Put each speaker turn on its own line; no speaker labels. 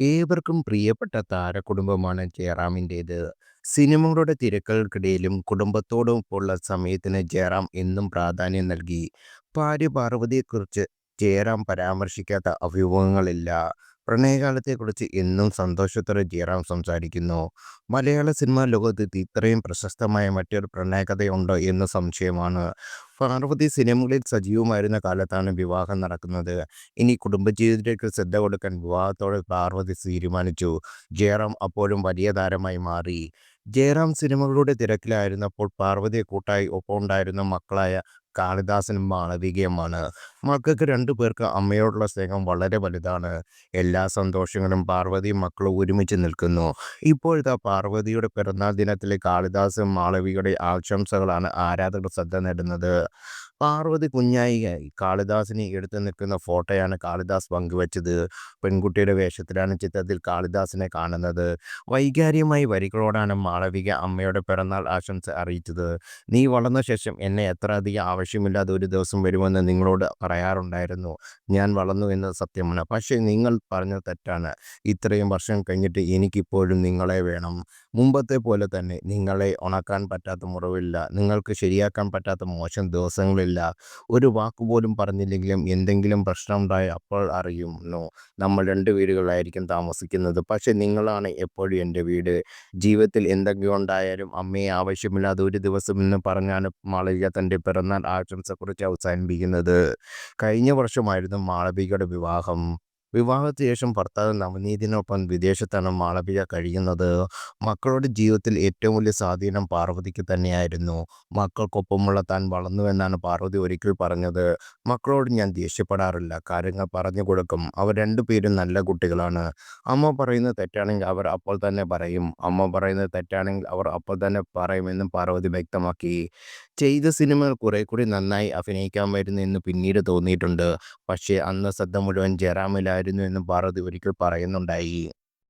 ഏവർക്കും പ്രിയപ്പെട്ട താരകുടുംബമാണ് ജയറാമിൻ്റേത്. സിനിമകളുടെ തിരക്കുകൾക്കിടയിലും കുടുംബത്തോടൊപ്പമുള്ള സമയത്തിന് ജയറാം എന്നും പ്രാധാന്യം നൽകി. ഭാര്യ പാർവതിയെക്കുറിച്ച് ജയറാം പരാമർശിക്കാത്ത അഭിമുഖങ്ങളില്ല. പ്രണയകാലത്തെക്കുറിച്ച് എന്നും സന്തോഷത്തോടെ ജയറാം സംസാരിക്കുന്നു. മലയാള സിനിമാ ലോകത്ത് ഇത്രയും പ്രശസ്തമായ മറ്റൊരു പ്രണയകഥയുണ്ടോ എന്ന് സംശയമാണ്. പാർവതി സിനിമകളിൽ സജീവമായിരുന്ന കാലത്താണ് വിവാഹം നടക്കുന്നത്. ഇനി കുടുംബജീവിതത്തിലേക്ക് ശ്രദ്ധ കൊടുക്കാൻ വിവാഹത്തോടെ പാർവതി തീരുമാനിച്ചു. ജയറാം അപ്പോഴും വലിയ താരമായി മാറി. ജയറാം സിനിമകളുടെ തിരക്കിലായിരുന്നപ്പോൾ പാർവതിയെ കൂട്ടായി ഒപ്പമുണ്ടായിരുന്ന മക്കളായ കാളിദാസനും മാളവികയുമാണ്. മക്കൾക്ക് രണ്ടുപേർക്ക് അമ്മയോടുള്ള സ്നേഹം വളരെ വലുതാണ്. എല്ലാ സന്തോഷങ്ങളും പാർവതിയും മക്കളും ഒരുമിച്ച് നിൽക്കുന്നു. ഇപ്പോഴത്തെ പാർവതിയുടെ പിറന്നാൾ ദിനത്തിലെ കാളിദാസും മാളവികയുടെ ആശംസകളാണ് ആരാധകർ ശ്രദ്ധ നേടുന്നത്. പാർവതി കുഞ്ഞായി കാളിദാസിനെ എടുത്തു നിൽക്കുന്ന ഫോട്ടോയാണ് കാളിദാസ് പങ്കുവച്ചത്. പെൺകുട്ടിയുടെ വേഷത്തിലാണ് ചിത്രത്തിൽ കാളിദാസിനെ കാണുന്നത്. വൈകാരികമായ വരികളോടാണ് മാളവിക അമ്മയുടെ പിറന്നാൾ ആശംസ അറിയിച്ചത്. നീ വളർന്ന ശേഷം എന്നെ എത്ര അധികം ആവശ്യമില്ലാതെ ഒരു ദിവസം വരുമെന്ന് നിങ്ങളോട് പറയാറുണ്ടായിരുന്നു. ഞാൻ വളർന്നു എന്നത് സത്യമാണ്. പക്ഷേ നിങ്ങൾ പറഞ്ഞത് തെറ്റാണ്. ഇത്രയും വർഷം കഴിഞ്ഞിട്ട് എനിക്കിപ്പോഴും നിങ്ങളെ വേണം. മുമ്പത്തെ പോലെ തന്നെ. നിങ്ങളെ ഉണക്കാൻ പറ്റാത്ത മുറിവില്ല. നിങ്ങൾക്ക് ശരിയാക്കാൻ പറ്റാത്ത മോശം ദിവസങ്ങളില്ല. ഒരു വാക്കുപോലും പറഞ്ഞില്ലെങ്കിലും എന്തെങ്കിലും പ്രശ്നമുണ്ടായ അപ്പോൾ അറിയുന്നു. നമ്മൾ 2 വീടുകളിലായിരിക്കും താമസിക്കുന്നത്. പക്ഷേ നിങ്ങളാണ് എപ്പോഴും എൻ്റെ വീട്. ജീവിതത്തിൽ എന്തൊക്കെ ഉണ്ടായാലും അമ്മയെ ആവശ്യമില്ലാതെ ഒരു ദിവസം എന്ന് പറഞ്ഞാണ് മാളവിക തൻ്റെ പിറന്നാൾ ആശംസ കുറിച്ച് അവസാനിപ്പിക്കുന്നത്. കഴിഞ്ഞ വർഷമായിരുന്നു മാളവികയുടെ വിവാഹം. വിവാഹത്തിന് ശേഷം ഭർത്താവ് നവനീതിനൊപ്പം വിദേശത്താണ് മാളവിക കഴിയുന്നത്. മക്കളുടെ ജീവിതത്തിൽ ഏറ്റവും വലിയ സ്വാധീനം പാർവതിക്ക് തന്നെയായിരുന്നു. മക്കൾക്കൊപ്പമുള്ള താൻ വളർന്നുവെന്നാണ് പാർവതി ഒരിക്കൽ പറഞ്ഞത്. മക്കളോട് ഞാൻ ദേഷ്യപ്പെടാറില്ല. കാര്യങ്ങൾ പറഞ്ഞു കൊടുക്കും. അവർ രണ്ടുപേരും നല്ല കുട്ടികളാണ്. അമ്മ പറയുന്നത് തെറ്റാണെങ്കിൽ അവർ അപ്പോൾ തന്നെ പറയും. അമ്മ പറയുന്നത് തെറ്റാണെങ്കിൽ അവർ അപ്പോൾ തന്നെ പറയുമെന്നും പാർവതി വ്യക്തമാക്കി. ചെയ്ത സിനിമകൾ കുറേക്കൂടി നന്നായി അഭിനയിക്കാമായിരുന്നു എന്ന് പിന്നീട് തോന്നിയിട്ടുണ്ട്. പക്ഷേ അന്ന് ശ്രദ്ധ മുഴുവൻ ജയറാമിലായിരുന്നു എന്നും പാർവതി ഒരിക്കൽ പറയുന്നുണ്ടായി.